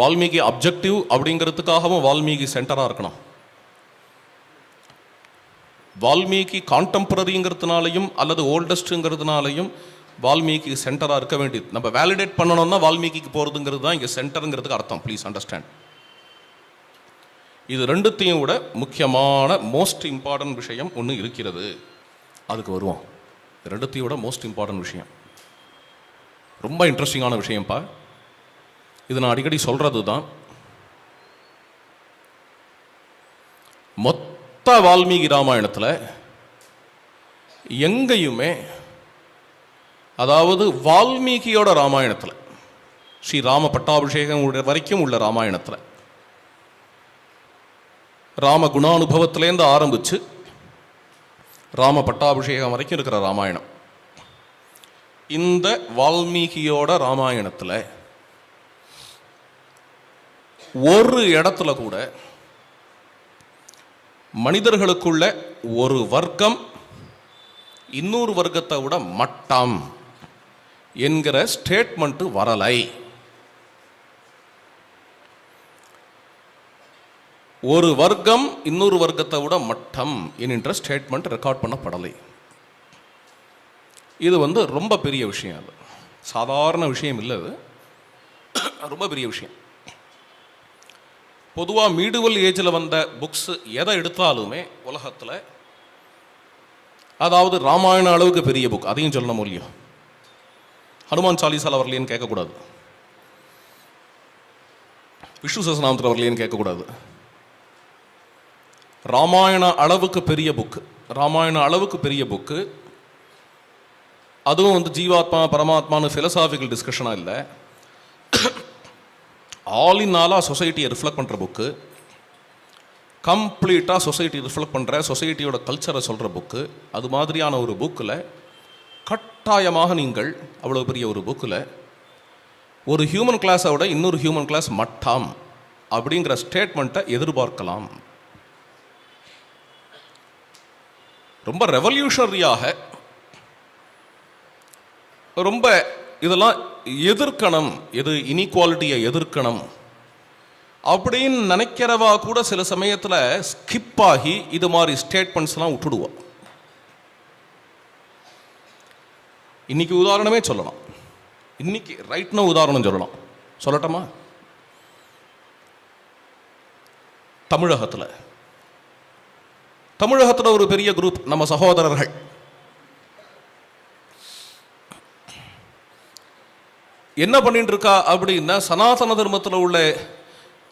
Valmiki objective அப்படிங்கிறதுக்காகவும் Valmiki சென்டராக இருக்கணும். வால்மீகி கான்டெம்பரரிங்கிறதுனாலையும் அல்லது ஓல்டஸ்ட்டுங்கிறதுனாலையும் வால்மீகி சென்டராக இருக்க வேண்டியது. நம்ம வேலிடேட் பண்ணணும்னா வால்மீகிக்கு போகிறதுங்கிறது தான் இங்கே சென்டருங்கிறதுக்கு அர்த்தம். Please understand. இது ரெண்டுத்தையும் விட முக்கியமான மோஸ்ட் இம்பார்ட்டன்ட் விஷயம் ஒன்று இருக்கிறது. அதுக்கு வருவோம். ரெண்டுத்தையும் விட மோஸ்ட் இம்பார்ட்டன்ட் விஷயம், ரொம்ப இன்ட்ரெஸ்டிங்கான விஷயம்ப்பா. இது நான் அடிக்கடி சொல்கிறது தான். மொத்த வால்மீகி ராமாயணத்தில் எங்கேயுமே, அதாவது வால்மீகியோட ராமாயணத்தில், ஸ்ரீ ராம பட்டாபிஷேகம் வரைக்கும் உள்ள ராமாயணத்தில், ராம குணானுபவத்திலேருந்து ஆரம்பித்து ராம பட்டாபிஷேகம் வரைக்கும் இருக்கிற ராமாயணம், இந்த வால்மீகியோட ராமாயணத்தில் ஒரு இடத்துல கூட மனிதர்களுக்குள்ள ஒரு வர்க்கம் இன்னொரு வர்க்கத்தை விட மட்டம் என்கிற ஸ்டேட்மெண்ட் வரலை. ஒரு வர்க்கம் இன்னொரு வர்க்கத்தை விட மட்டம் என்கின்ற ஸ்டேட்மெண்ட் ரெக்கார்ட் பண்ணப்படலை. இது ரொம்ப பெரிய விஷயம். அது சாதாரண விஷயம் இல்லை, அது ரொம்ப பெரிய விஷயம். பொதுவாக மீடிவல் ஏஜில் வந்த புக்ஸ் எதை எடுத்தாலுமே உலகத்தில், அதாவது ராமாயண அளவுக்கு பெரிய புக், அதையும் சொல்லணும் இல்லையோ, ஹனுமான் சாலிசால் வரலையேன்னு கேட்கக்கூடாது, விஷ்ணு சஹஸ்ரநாமத்தில் வரலையேன்னு கேட்கக்கூடாது. ராமாயண அளவுக்கு பெரிய புக்கு, ராமாயண அளவுக்கு பெரிய புக்கு. அதுவும் ஜீவாத்மா பரமாத்மானு ஃபிலசாபிக்கல் டிஸ்கஷனாக இல்லை, ஆல் இன் ஆலாக சொசைட்டியை ரிஃப்ளெக்ட் பண்ணுற புக்கு, கம்ப்ளீட்டாக சொசைட்டி ரிஃப்ளெக்ட் பண்ணுற, சொசைட்டியோட கல்ச்சரை சொல்கிற புக்கு. அது மாதிரியான ஒரு புக்கில் கட்டாயமாக நீங்கள் அவ்வளோ பெரிய ஒரு புக்கில் ஒரு ஹியூமன் கிளாஸை விட இன்னொரு ஹியூமன் கிளாஸ் மட்டம் அப்படிங்கிற ஸ்டேட்மெண்ட்டை எதிர்பார்க்கலாம். ரொம்ப ரெவல்யூஷனரியாக, ரொம்ப இதெல்லாம் எதிர்க்கணும், எது இன்இக்வாலிட்டியை எதிர்க்கணும் அப்படின்னு நினைக்கிறவா கூட சில சமயத்தில் ஸ்கிப் ஆகி இது மாதிரி ஸ்டேட்மெண்ட்ஸ்லாம் விட்டுடுவா. இன்னைக்கு உதாரணமே சொல்லலாம், இன்னைக்கு ரைட்னா உதாரணம் சொல்லலாம். சொல்லட்டமா? தமிழகத்தில் ஒரு பெரிய குரூப் நம்ம சகோதரர்கள் என்ன பண்ணிட்டு இருக்கா அப்படின்னா, சனாதன தர்மத்தில் உள்ள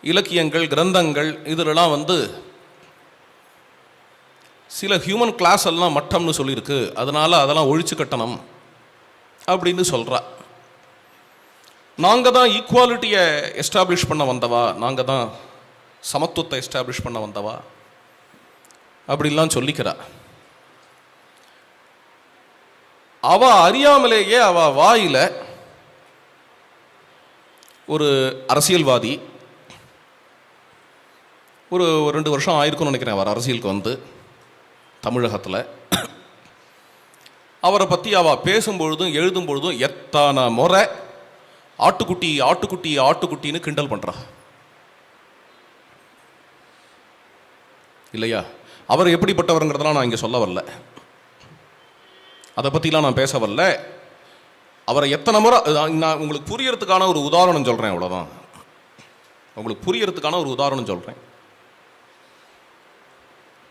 இலக்கியங்கள் கிரந்தங்கள் இதிலெல்லாம் சில ஹியூமன் கிளாஸ் எல்லாம் மட்டம்னு சொல்லியிருக்கு, அதனால அதெல்லாம் ஒழிச்சு கட்டணும் அப்படின்னு சொல்கிறா. நாங்கள் தான் ஈக்குவாலிட்டியை எஸ்டாப்ளிஷ் பண்ண வந்தவா, நாங்கள் தான் சமத்துவத்தை எஸ்டாப்ளிஷ் பண்ண வந்தவா அப்படிலாம் சொல்லிக்கிறா. அவ அறியாமலேயே அவ வாயில ஒரு அரசியல்வாதி, ஒரு 2 வருஷம் ஆயிருக்கும்னு நினைக்கிறேன் அவர் அரசியலுக்கு தமிழகத்தில், அவரை பற்றி அவள் பேசும்பொழுதும் எழுதும் பொழுதும் எத்தனை முறை ஆட்டுக்குட்டி ஆட்டுக்குட்டி ஆட்டுக்குட்டின்னு கிண்டல் பண்ணுறா இல்லையா? அவர் எப்படிப்பட்டவருங்கிறதெல்லாம் நான் இங்கே சொல்ல வரல, அதை பற்றிலாம் நான் பேச வரல. அவரை எத்தனை முறை, நான் உங்களுக்கு புரியறதுக்கான ஒரு உதாரணம் சொல்கிறேன், அவ்வளோதான். உங்களுக்கு புரியறதுக்கான ஒரு உதாரணம் சொல்கிறேன்.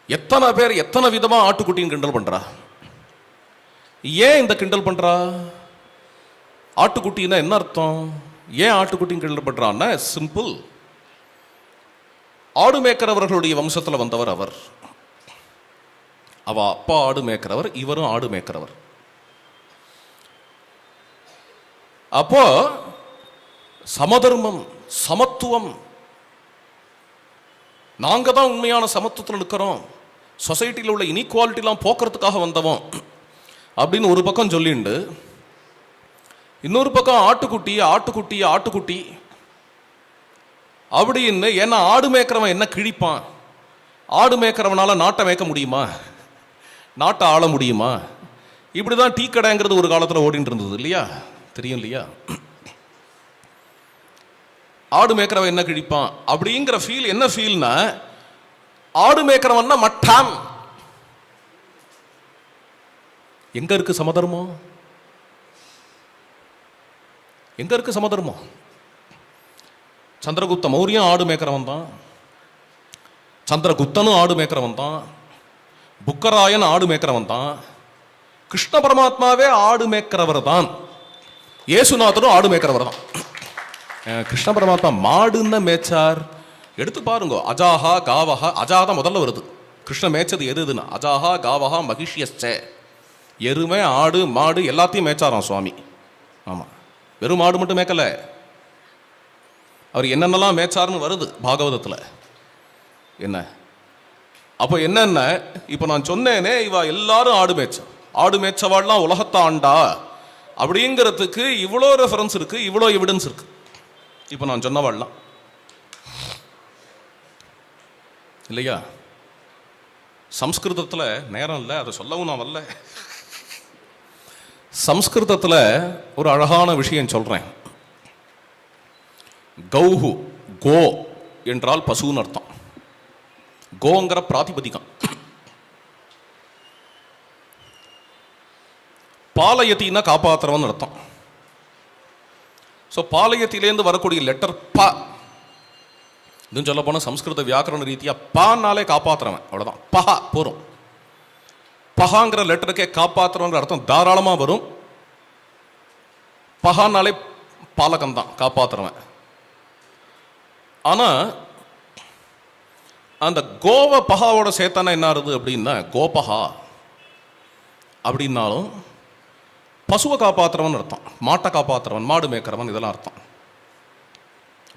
எத்தனை பேர் எத்தனை விதமாக ஆட்டுக்குட்டின்னு கிண்டல் பண்ணுறா. ஏன் இந்த கிண்டல் பண்ணுறா? ஆட்டுக்குட்டின்னா என்ன அர்த்தம்? ஏன் ஆட்டுக்குட்டின்னு கிண்டல் பண்ணுறான்னா, சிம்பிள். ஆடு மேய்க்கிறவர்களுடைய வம்சத்தில் வந்தவர் அவர். அவ அப்பா ஆடு மேய்க்கிறவர், இவரும் ஆடு மேய்க்கிறவர். அப்போ சமதர்மம், சமத்துவம், நாங்கள் தான் உண்மையான சமத்துவத்தில் நிற்கிறோம், சொசைட்டியில் உள்ள இன்இக்வாலிட்டிலாம் போக்குறதுக்காக வந்தவோம் அப்படின்னு ஒரு பக்கம் சொல்லிண்டு, இன்னொரு பக்கம் ஆட்டுக்குட்டி ஆட்டுக்குட்டி ஆட்டுக்குட்டி அப்படின்னு. ஏன்னா ஆடு மேய்க்கிறவன் என்ன கிழிப்பான்? ஆடு மேய்க்கிறவனால நாட்டை மேய்க்க முடியுமா? நாட்டை ஆள முடியுமா? இப்படி தான் டீ கடைங்கிறது ஒரு காலத்தில் ஓடிட்டு இருந்தது இல்லையா? தெரியும் இல்லையா? ஆடு மேய்க்கிறவன் என்ன கிழிப்பான் அப்படிங்கிற ஃபீல். என்ன ஃபீல்னா, ஆடு மேய்க்கிறவன் மட்டான். எங்க இருக்கு சமதர்மம்? எங்க இருக்கு சமதர்மம்? சந்திரகுப்த மௌரியம் ஆடு மேய்க்கிறவன் தான், சந்திரகுப்தனும் ஆடு மேய்க்கிறவன் தான், புக்கராயன் ஆடு மேய்க்கிறவன் தான், கிருஷ்ண பரமாத்மாவே ஆடு மேய்க்கிறவர் தான், இயேசுநாதரும் ஆடு மேய்க்கிறவர் தான். கிருஷ்ண பரமாத்மா மாடுன்னு மேய்ச்சார். எடுத்து பாருங்க, அஜாஹா காவஹா. அஜாதான் முதல்ல வருது. கிருஷ்ண மேய்ச்சது எதுன்னு, அஜாஹா காவஹா மகிஷியச்ச. எருமை ஆடு மாடு எல்லாத்தையும் மேய்ச்சாராம் சுவாமி. ஆமா, வெறும் மாடு மட்டும் மேய்க்கல, அவர் என்னென்னலாம் மேய்ச்சாருன்னு வருது பாகவதத்தில். என்ன அப்போ என்னென்ன இப்போ நான் சொன்னேனே, இவ எல்லாரும் ஆடு மேய்ச்சா, ஆடு மேய்ச்சவாள்லாம் உலகத்தை ஆண்டா அப்படிங்கிறதுக்கு இவ்வளோ ரெஃபரன்ஸ் இருக்கு, இவ்வளோ எவிடன்ஸ் இருக்கு. இப்போ நான் சொன்னவாள்லாம் இல்லையா? சம்ஸ்கிருதத்தில் நேரம் இல்லை, அதை சொல்லவும் நான் வரல. சம்ஸ்கிருதத்தில் ஒரு அழகான விஷயம் சொல்றேன். கௌஹு, கோ என்றால் பசுன்னு அர்த்தம். கோங்கிற பிராதிபதிகம். பாலயத்தின்னா காப்பாத்துறவன் அர்த்தம். ஸோ பாலயத்திலேருந்து வரக்கூடிய லெட்டர் ப. இதுன்னு சொல்ல போனால் சம்ஸ்கிருத வியாக்கரண ரீதியா பானாலே காப்பாத்துறவன், அவ்வளோதான். பஹா போரும். பஹாங்கிற லெட்டருக்கே காப்பாத்துறவங்கிற அர்த்தம் தாராளமாக வரும். பஹானாலே பாலகம் தான், காப்பாத்துறவன். ஆனா அந்த கோவ பகாவோட சேர்த்தானா என்ன ஆறுது அப்படின்னா, கோபகா அப்படின்னாலும் பசுவை காப்பாத்துறவன் அர்த்தம், மாட்டை காப்பாத்துறவன், மாடு மேய்க்கிறவன், இதெல்லாம் அர்த்தம்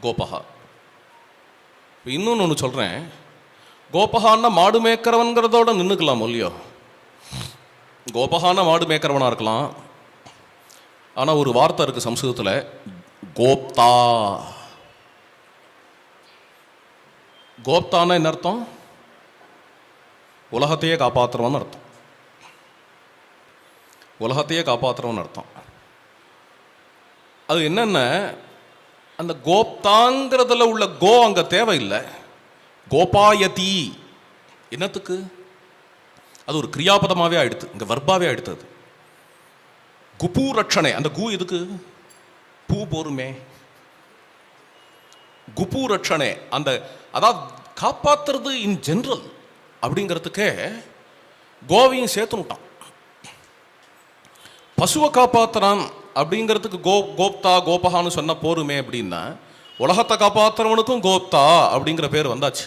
கோபகா. இன்னொன்று சொல்றேன், கோபகான்னா மாடு மேய்க்கிறவன்கிறதோட நின்றுக்கலாம் இல்லையோ. கோபகான்னா மாடு மேய்க்கிறவனா இருக்கலாம். ஆனா ஒரு வார்த்தை இருக்கு சம்ஸ்கிருதத்தில், கோப்தா. கோப்தான என்ன அர்த்தம்? உலகத்தையே காப்பாற்றுறவன் அர்த்தம். உலகத்தையே காப்பாற்றுறவன் அர்த்தம். அது என்னென்ன, அந்த கோப்தாங்கிறதுல உள்ள கோ அங்க தேவையில்லை. கோபாயதி என்னத்துக்கு? அது ஒரு கிரியாபதமாகவே ஆயிடுத்து, இங்க வர்பாவே ஆயிடுத்தது. குபூ ரட்சணை, அந்த கு இதுக்கு பூ போருமே. குபூ ரட்சணை, அந்த அதாவது காப்பாத்துறது இன் ஜெனரல் அப்படிங்கிறதுக்கே கோவையும் சேர்த்து விட்டான். பசுவை காப்பாத்துறான் அப்படிங்கிறதுக்கு கோப்தா கோபகான்னு சொன்ன போருமே அப்படின்னா, உலகத்தை காப்பாத்துறவனுக்கும் கோப்தா அப்படிங்கிற பேர் வந்தாச்சு.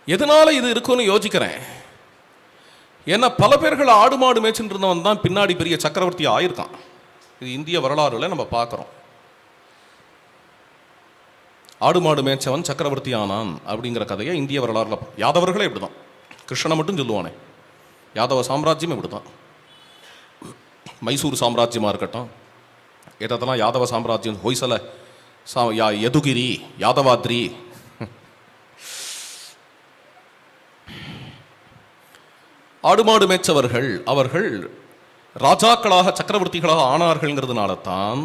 எதனால இது இருக்குன்னு யோசிக்கிறேன். ஏன்னா பல பேர்கள் ஆடு மாடு மேய்ச்சிட்டு இருந்தவன் தான் பின்னாடி பெரிய சக்கரவர்த்தி ஆயிருக்கான். இது இந்திய வரலாறுல நம்ம பார்க்குறோம். ஆடு மாடு மேய்ச்சவன் சக்கரவர்த்தி ஆனான் அப்படிங்கிற கதையை இந்திய வரலாறுல யாதவர்களே இப்படிதான். கிருஷ்ணனை மட்டும் சொல்லுவானே, யாதவ சாம்ராஜ்யம் இப்படிதான். மைசூர் சாம்ராஜ்யமாக இருக்கட்டும், எதெல்லாம் யாதவ சாம்ராஜ்யம், ஹொய்சல யதுகிரி, யாதவாத்ரி, ஆடு மாடு மேய்ச்சவர்கள் அவர்கள் ராஜாக்களாக சக்கரவர்த்திகளாக ஆனார்கள்ங்கிறதுனால தான்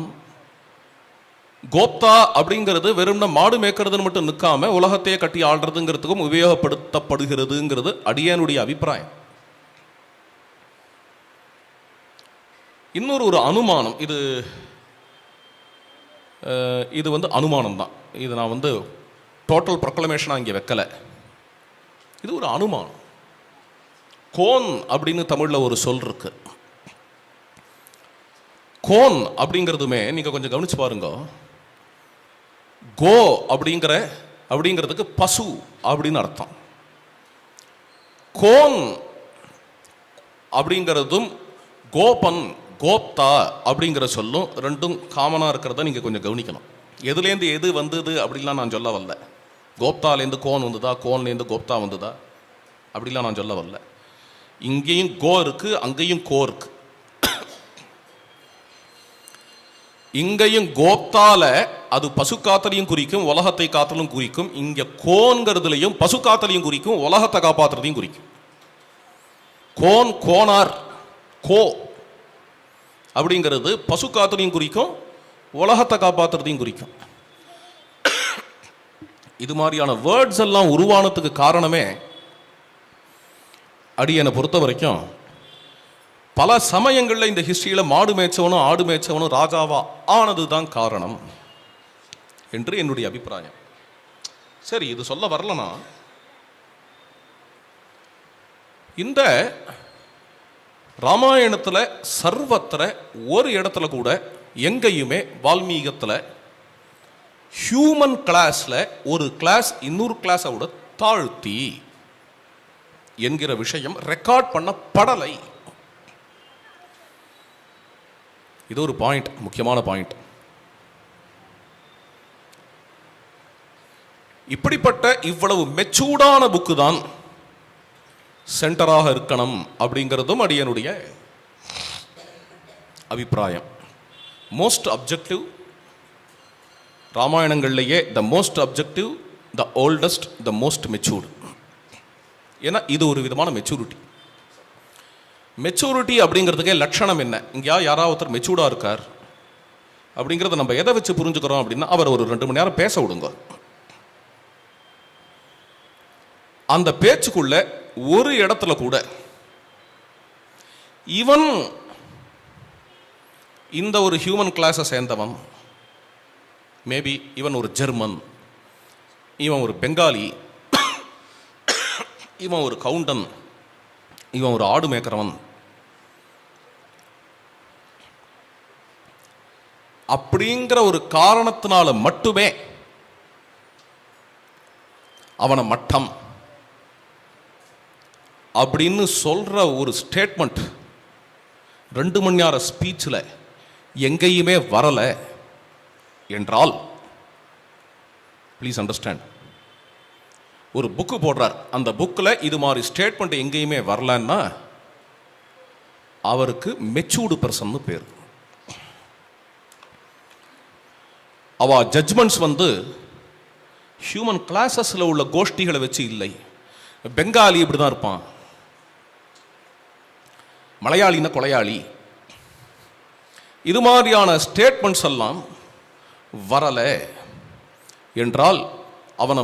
கோப்தா அப்படிங்கிறது வெறும் மாடு மேய்க்கிறதுன்னு மட்டும் நிற்காம உலகத்தையே கட்டி ஆள்றதுங்கிறதுக்கும் உபயோகப்படுத்தப்படுகிறதுங்கிறது அடியனுடைய அபிப்பிராயம். இன்னொரு ஒரு அனுமானம், இது வந்து அனுமானம் தான். இது நான் டோட்டல் ப்ரொக்ளமேஷனாக இங்கே வைக்கலை. இது ஒரு அனுமானம். கோன் அப்படின்னு தமிழில் ஒரு சொல் இருக்கு. கோன் அப்படிங்கிறதுமே நீங்கள் கொஞ்சம் கவனிச்சு பாருங்க. கோ அப்படிங்கிறதுக்கு பசு அப்படின்னு அர்த்தம். கோன் அப்படிங்கிறதும் கோபன் கோப்தா அப்படிங்கிற சொல்லும் ரெண்டும் காமனாக இருக்கிறத நீங்கள் கொஞ்சம் கவனிக்கணும். எதுலேருந்து எது வந்தது அப்படிலாம் நான் சொல்ல வரல. கோப்தாலேருந்து கோன் வந்ததா, கோன்லேருந்து கோப்தா வந்ததா அப்படிலாம் நான் சொல்ல வரல. இங்கேயும் கோ இருக்கு, அங்கேயும் கோ இருக்கு. இங்கேயும் கோப்தால அது பசு காத்தலையும் குறிக்கும், உலகத்தை காத்தலும் குறிக்கும். இங்க கோன்கிறதுலையும் பசு காத்தலையும் குறிக்கும், உலகத்தை காப்பாற்றுறதையும் குறிக்கும். கோன் கோனார் கோ அப்படிங்கிறது பசு காத்தலையும் குறிக்கும், உலகத்தை காப்பாற்றுறதையும் குறிக்கும். இது மாதிரியான வேர்ட்ஸ் எல்லாம் உருவானதுக்கு காரணமே அடியனை பொறுத்த வரைக்கும் பல சமயங்களில் இந்த ஹிஸ்டரியில் மாடு மேய்ச்சவனும் ஆடு மேய்ச்சவனும் ராஜாவா ஆனது தான் காரணம் என்று என்னுடைய அபிப்பிராயம். சரி, இது சொல்ல வரலனா இந்த ராமாயணத்தில் சர்வத்திர ஒரு இடத்துல கூட எங்கேயுமே வால்மீகத்தில் ஹியூமன் கிளாஸில் ஒரு கிளாஸ் இன்னொரு கிளாஸை விட தாழ்த்தி என்கிற விஷயம் ரெக்கார்ட் பண்ணப்படலை. இது ஒரு பாயிண்ட், முக்கியமான பாயிண்ட். இப்படிப்பட்ட இவ்வளவு மெச்சூர்டான புக்கு தான் சென்டராக இருக்கணும் அப்படிங்கிறதும் அடியனுடைய அபிப்பிராயம். மோஸ்ட் அப்ஜெக்டிவ் ராமாயணங்கள்லேயே the most objective, the oldest, the most matured. ஏன்னா இது ஒரு விதமான மெச்சூரிட்டி. மெச்சூரிட்டி அப்படிங்கிறதுக்கே லட்சணம் என்ன? இங்கேயா யாராவது ஒருத்தர் மெச்சூர்டாக இருக்கார் அப்படிங்கிறத நம்ம எதை வச்சு புரிஞ்சுக்கிறோம் அப்படின்னா, அவர் ஒரு 2 மணி நேரம் பேச விடுங்க. அந்த பேச்சுக்குள்ள ஒரு இடத்துல கூட இவன் இந்த ஒரு ஹியூமன் கிளாஸை சேர்ந்தவன், மேபி இவன் ஒரு ஜெர்மன், இவன் ஒரு பெங்காலி, இவன் ஒரு கவுண்டன், இவன் ஒரு ஆடு மேய்க்கிறவன், அப்படிங்கிற ஒரு காரணத்தினால மட்டுமே அவனை மட்டம் அப்படின்னு சொல்ற ஒரு ஸ்டேட்மெண்ட் 2 மணி நேர ஸ்பீச்சில் எங்கேயுமே வரலை என்றால், ப்ளீஸ் அண்டர்ஸ்டாண்ட், ஒரு புக்கு போடுறார், அந்த புக்கில் இது மாதிரி ஸ்டேட்மெண்ட் எங்கேயுமே வரலன்னா அவருக்கு மெச்சூர்டு பர்சன் பேர். அவ ஜட்ஜ்மெண்ட்ஸ் ஹியூமன் கிளாஸஸில் உள்ள கோஷ்டிகளை வச்சு இல்லை. பெங்காலி இப்படி தான் இருப்பான், மலையாளின்னா கொலையாளி, இது மாதிரியான ஸ்டேட்மெண்ட்ஸ் எல்லாம் வரலை என்றால் அவனை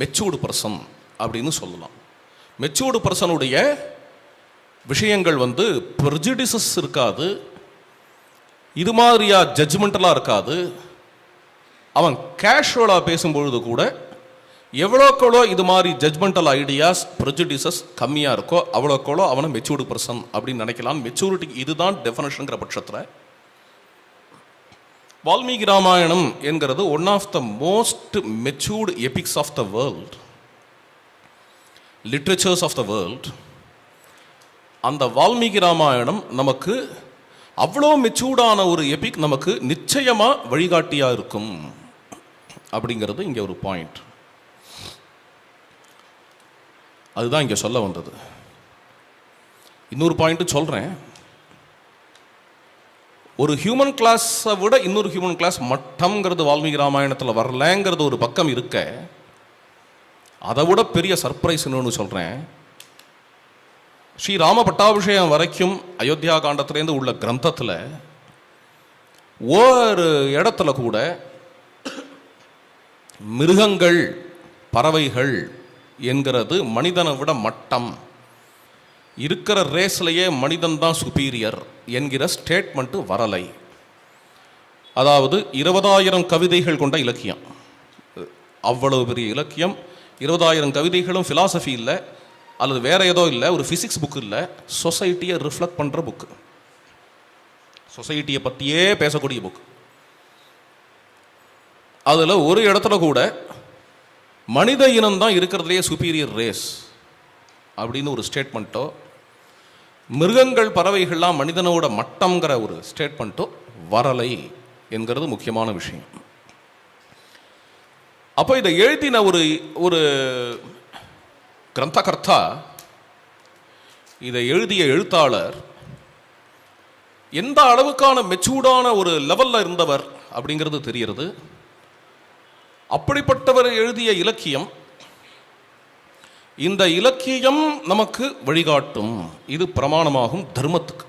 மெச்சூர்டு பர்சன் அப்படின்னு சொல்லலாம். மெச்சூர்டு பர்சனுடைய விஷயங்கள் ப்ரெஜுடிசஸ் இருக்காது, இது மாதிரியா ஜட்ஜ்மெண்டலாக இருக்காது. அவன் கேஷுவலாக பேசும்பொழுது கூட எவ்வளோக்கெவ்வளோ இது மாதிரி ஜட்ஜ்மெண்டல் ஐடியாஸ், ப்ரெஜுடிசஸ் கம்மியாக இருக்கோ அவ்வளோக்கெவ்வளோ அவனை மெச்சூர்டு பர்சன் அப்படின்னு நினைக்கலாம். மெச்சூரிட்டிக்கு இதுதான் டெஃபினேஷனுங்கிற பட்சத்தில் வால்மீகி ராமாயணம் என்கிறது one of the most matured epics of the world, literatures of the world. அந்த வால்மீகி ராமாயணம் நமக்கு அவ்வளோ மெச்சூர்டான ஒரு எபிக் நமக்கு நிச்சயமாக வழிகாட்டியாக இருக்கும் அப்படிங்கிறது இங்கே ஒரு பாயிண்ட். அதுதான் இங்கே சொல்ல வந்தது. இன்னொரு பாயிண்ட் சொல்கிறேன். ஒரு ஹியூமன் கிளாஸை விட இன்னொரு ஹியூமன் கிளாஸ் மட்டம்ங்கிறது வால்மீகி ராமாயணத்தில் வரலங்கிறது ஒரு பக்கம் இருக்க, அதை விட பெரிய சர்ப்ரைஸ் இன்னொன்று சொல்கிறேன். ஸ்ரீராம பட்டாபிஷேகம் வரைக்கும் அயோத்தியா காண்டத்திலேருந்து உள்ள கிரந்தத்தில் ஒரு இடத்துல கூட மிருகங்கள், பறவைகள் என்கிறது மனிதனை விட மட்டம், இருக்கிற ரேஸ்லேயே மனிதன் தான் சுப்பீரியர் என்கிற ஸ்டேட்மெண்ட்டு வரலை. அதாவது 20,000 கவிதைகள் கொண்ட இலக்கியம், அவ்வளவு பெரிய இலக்கியம், 20,000 கவிதைகளும் ஃபிலாசபி இல்லை அல்லது வேற ஏதோ இல்லை, ஒரு ஃபிசிக்ஸ் புக்கு இல்லை, சொசைட்டியை ரிஃப்ளெக்ட் பண்ணுற புக்கு, சொசைட்டியை பற்றியே பேசக்கூடிய புக்கு. அதில் ஒரு இடத்துல கூட மனித இனம்தான் இருக்கிறதுலையே சுப்பீரியர் ரேஸ் அப்படின்னு ஒரு ஸ்டேட்மெண்ட்டோ, மிருகங்கள் பறவைகள்லாம் மனிதனோட மட்டம்ங்கிற ஒரு ஸ்டேட்மெண்ட்டோ வரலை என்கிறது முக்கியமான விஷயம். அப்போ இதை எழுதின ஒரு கிரந்தகர்த்தா, இதை எழுதிய எழுத்தாளர் எந்த அளவுக்கான மெச்சூர்டான ஒரு லெவலில் இருந்தவர் அப்படிங்கிறது தெரிகிறது. அப்படிப்பட்டவர் எழுதிய இலக்கியம், இந்த இலக்கியம் நமக்கு வழிகாட்டும், இது பிரமாணமாகும் தர்மத்துக்கு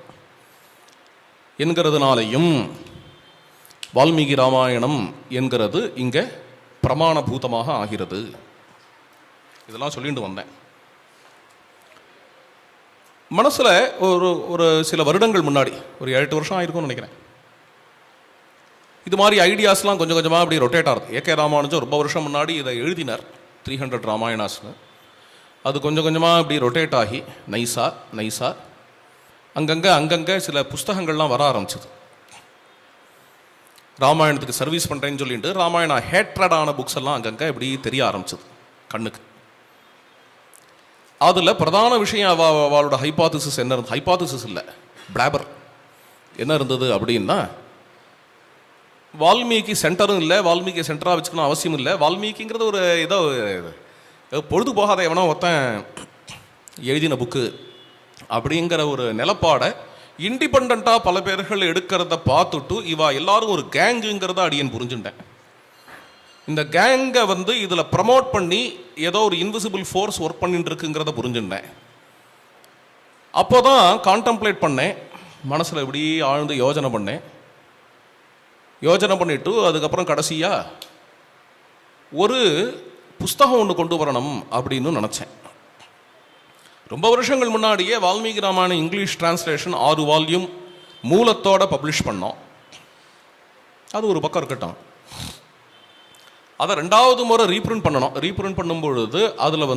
என்கிறதுனாலையும் வால்மீகி ராமாயணம் என்கிறது இங்கே பிரமாணபூதமாக ஆகிறது. இதெல்லாம் சொல்லிட்டு வந்தேன். மனசில் ஒரு சில வருடங்கள் முன்னாடி, ஒரு 7-8 வருஷம் ஆயிருக்கும்னு நினைக்கிறேன், இது மாதிரி ஐடியாஸ்லாம் கொஞ்சம் கொஞ்சமாக அப்படி ரொட்டேட் ஆகுது. ஏகே ராமானுஜம் ரொம்ப வருஷம் முன்னாடி இதை எழுதினார், 300 ராமாயணாஸ்னு. அது கொஞ்சம் கொஞ்சமாக இப்படி ரொட்டேட் ஆகி நைஸா அங்கங்கே சில புஸ்தகங்கள்லாம் வர ஆரம்பிச்சது. ராமாயணத்துக்கு சர்வீஸ் பண்ணுறேன்னு சொல்லிட்டு ராமாயணா ஹேட்ரடான புக்ஸ் எல்லாம் அங்கங்கே இப்படி தெரிய ஆரம்பிச்சது கண்ணுக்கு. அதில் பிரதான விஷயம் அவளோட ஹைபாதிசிஸ் என்ன இருந்தது, ஹைபாதிசிஸ் இல்லை, பிளாபர் என்ன இருந்தது அப்படின்னா, வால்மீகி சென்டரும் இல்லை, வால்மீகி சென்டராக வச்சுக்கணும் அவசியம் இல்லை, வால்மீகிங்கிறது ஒரு ஏதோ பொழுது போகாத எவனோ ஒருத்தன் எழுதின புக்கு அப்படிங்கிற ஒரு நிலப்பாடை இண்டிபெண்ட்டாக பல பேர்கள் எடுக்கிறத பார்த்துட்டு இவா எல்லாரும் ஒரு கேங்குங்கிறத அடியன் புரிஞ்சுட்டேன். இந்த கேங்கை இதில் ப்ரமோட் பண்ணி ஏதோ ஒரு இன்விசிபிள் ஃபோர்ஸ் ஒர்க் பண்ணிட்டு இருக்குங்கிறத புரிஞ்சுட்டேன். அப்போ தான் கான்டம்ப்ளேட் பண்ணேன், மனசில் இப்படி ஆழ்ந்து யோஜனை பண்ணிட்டு அதுக்கப்புறம் கடைசியாக ஒரு புஸ்தகம் ஒன்று கொண்டு வரணும் அப்படின்னு நினச்சேன். ரொம்ப வருஷங்கள் முன்னாடியே Valmiki Ramayanam English translation 6 volume மூலத்தோடு பப்ளிஷ் பண்ணோம். அது ஒரு பக்கம் இருக்கட்டும். அதை 2வது முறை ரீப்ரிண்ட் பண்ணணும். ரீப்ரிண்ட் பண்ணும்பொழுது அதில்